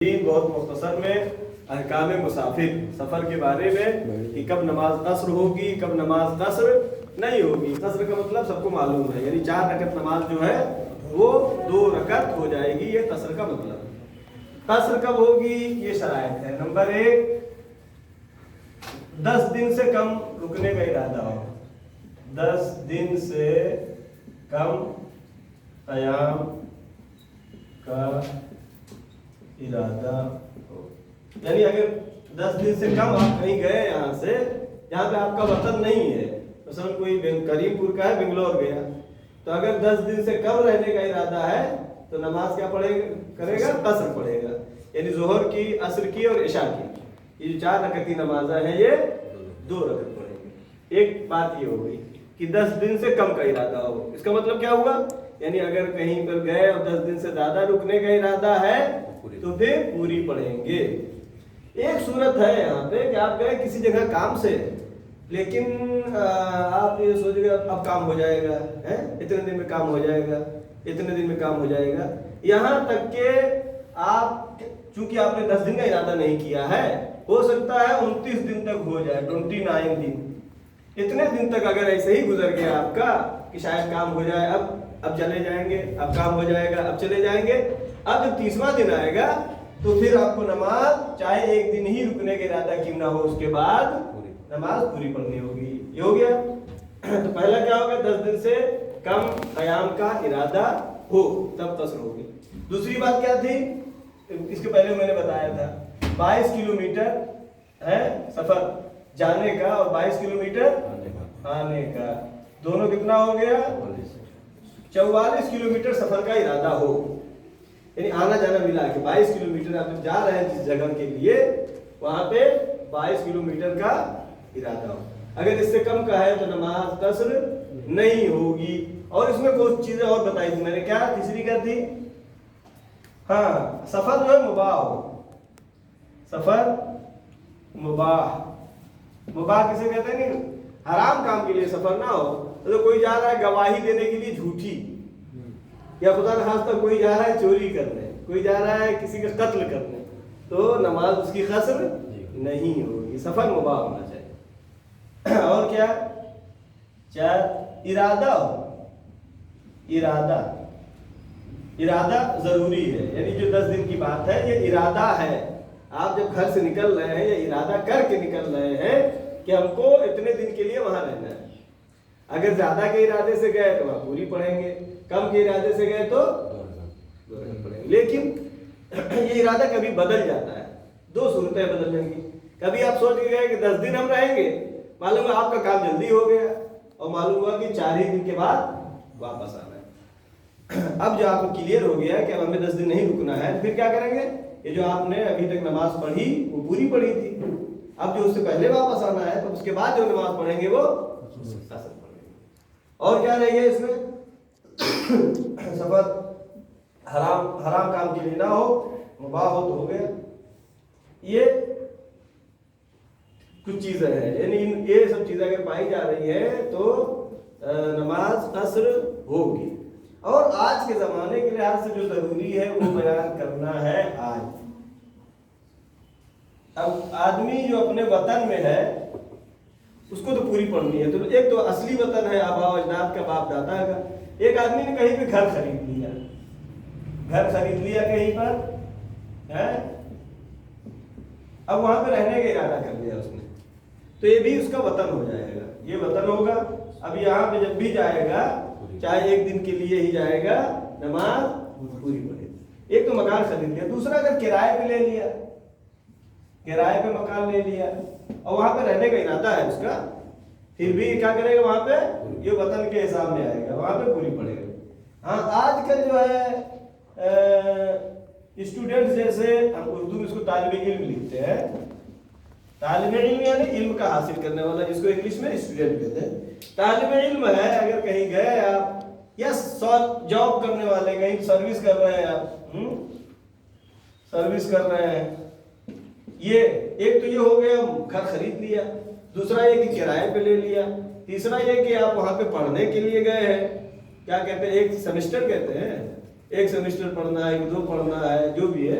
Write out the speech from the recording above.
بہت مختصر میں احکام مسافر سفر کے بارے میں کہ کب نماز قصر ہوگی کب نماز قصر نہیں ہوگی۔ قصر کا مطلب سب کو معلوم ہے، یعنی 4 رکعت نماز جو ہے وہ 2 رکعت ہو جائے گی، یہ قصر کا مطلب۔ قصر کب ہوگی یہ شرائط ہے۔ نمبر 1، 10 دن سے کم رکنے کا ارادہ ہو، 10 دن سے کم قیام کا ارادہ ہو، یعنی اگر 10 دن سے کم آپ کہیں گئے یہاں سے جہاں پہ آپ کا وطن نہیں ہے، مثلا کوئی کریم پور کا ہے بنگلور گیا، تو اگر 10 دن سے کم رہنے کا ارادہ ہے تو نماز کیا کرے گا؟ قصر پڑھے گا، یعنی ظہر کی، عصر کی اور عشاء کی، یہ جو 4 رکعتی نمازیں ہیں یہ 2 رکعت پڑھیں گے۔ ایک بات یہ ہو گئی کہ 10 دن سے کم کا ارادہ ہو، اس کا مطلب کیا ہوا؟ یعنی اگر کہیں پر گئے اور 10 دن سے زیادہ رکنے کا ارادہ ہے تو پھر پوری پڑھیں گے۔ ایک صورت ہے یہاں پہ کہ آپ گئے کسی جگہ کام سے، لیکن آپ یہ سوچ گئے اب کام ہو جائے گا، اتنے دن میں کام ہو جائے گا، اتنے دن میں کام ہو جائے گا، یہاں تک کہ آپ چونکہ آپ نے 10 دن کا ارادہ نہیں کیا ہے، ہو سکتا ہے 29 دن تک ہو جائے، 29 دن، اتنے دن تک اگر ایسے ہی گزر گیا آپ کا کہ شاید کام ہو جائے، اب چلے جائیں گے، اب کام ہو جائے گا، اب چلے جائیں گے، اب جب 30واں دن آئے گا تو پھر آپ کو نماز چاہے 1 دن ہی رکنے کا ارادہ کیوں نہ ہو، اس کے بعد نماز پوری پڑھنی ہوگی۔ یہ ہو گیا۔ تو پہلا کیا ہوگا؟ 10 دن سے کم قیام کا ارادہ ہو تب قصر ہوگی۔ دوسری بات کیا تھی؟ اس کے پہلے میں نے بتایا تھا 22 کلومیٹر ہے سفر جانے کا اور 22 کلومیٹر آنے کا، دونوں کتنا ہو گیا؟ 44 کلومیٹر سفر کا ارادہ ہو، یعنی آنا جانا ملا کہ 22 کلومیٹر آپ جا رہے ہیں جس جگہ کے لیے، وہاں پہ 22 کلومیٹر کا ارادہ ہو۔ اگر اس سے کم کا ہے تو نماز قصر نہیں ہوگی۔ اور اس میں کچھ چیزیں اور بتائی تھی میں نے، کیا تیسری کیا تھی؟ ہاں، سفر جو ہے مباح ہو، سفر مباح کسے کہتے ہیں؟ کہ حرام کام کے لیے سفر نہ ہو، تو کوئی جا رہا ہے گواہی دینے کے لیے جھوٹی، یا خدا نخواستہ کوئی جا رہا ہے چوری کرنے، کوئی جا رہا ہے کسی کا قتل کرنے، تو نماز اس کی قصر نہیں ہوگی، سفر مباح ہونا چاہیے۔ اور کیا؟ 4، ارادہ ہو، ارادہ ضروری ہے، یعنی جو 10 دن کی بات ہے یہ ارادہ ہے، آپ جب گھر سے نکل رہے ہیں یا ارادہ کر کے نکل رہے ہیں کہ ہم کو اتنے دن کے لیے وہاں رہنا ہے۔ اگر زیادہ کے ارادے سے گئے تو وہاں پوری پڑھیں گے، کم کے ارادے سے گئے تو پڑھیں گے۔ لیکن یہ ارادہ کبھی بدل جاتا ہے، 2 صورتیں بدلنے کی۔ کبھی آپ سوچ کے گئے کہ 10 دن ہم رہیں گے، معلوم ہے آپ کا کام جلدی ہو گیا اور معلوم ہوا کہ 4 ہی دن کے بعد واپس آنا ہے۔ اب جو آپ کو کلیئر ہو گیا کہ اب ہمیں 10 دن نہیں رکنا ہے، پھر کیا کریں گے؟ یہ جو آپ نے ابھی تک نماز پڑھی وہ پوری پڑھی تھی، اب جو اس سے پہلے واپس آنا ہے تو اس کے بعد جو نماز پڑھیں گے وہ قصر پڑھیں گے۔ اور کیا رہ گیا اس میں؟ سفر حرام کام کے لیے نہ ہو، مباح ہو تو ہو گیا۔ یہ کچھ چیزیں ہیں، یعنی یہ سب چیزیں اگر پائی جا رہی ہیں تو نماز قصر ہوگی۔ اور آج کے زمانے کے لحاظ سے جو ضروری ہے وہ بیان کرنا ہے آج۔ اب آدمی جو اپنے وطن میں ہے اس کو تو پوری پڑھنی ہے، تو ایک تو اصلی وطن ہے آباء و اجداد کا، باپ دادا کا۔ ایک آدمی نے کہیں پہ گھر خرید لیا کہیں پر ہے، اب وہاں پہ رہنے کا ارادہ کر لیا اس نے، تو یہ بھی اس کا وطن ہو جائے گا، یہ وطن ہوگا۔ اب یہاں پہ جب بھی جائے گا چاہے 1 دن کے لیے ہی جائے گا، نماز پوری پڑے گی۔ ایک تو مکان خرید لیا، دوسرا اگر کرائے پہ لے لیا، کرائے پہ مکان لے لیا اور وہاں پہ رہنے کا ارادہ ہے اس کا، پھر بھی کیا کرے گا؟ وہاں پہ یہ وطن کے حساب میں آئے گا، وہاں پہ پوری پڑے گا۔ ہاں، آج کل جو ہے اسٹوڈنٹ، جیسے ہم اردو میں اس کو طالب علم لکھتے ہیں، طالب علم یعنی علم کا حاصل کرنے والا، جس کو انگلش میں اسٹوڈنٹ کہتے ہیں۔ طالب علم ہے، اگر کہیں گئے آپ، یا جاب کرنے والے، کہیں سروس کر رہے ہیں آپ، سروس کر رہے ہیں، یہ ایک تو یہ ہو گیا گھر خرید لیا، دوسرا یہ کہ کرائے پہ لے لیا، تیسرا یہ کہ آپ وہاں پہ پڑھنے کے لیے گئے ہیں، کیا کہتے ہیں، 1 سیمسٹر کہتے ہیں، 1 سیمسٹر پڑھنا ہے، 2 پڑھنا ہے، جو بھی ہے،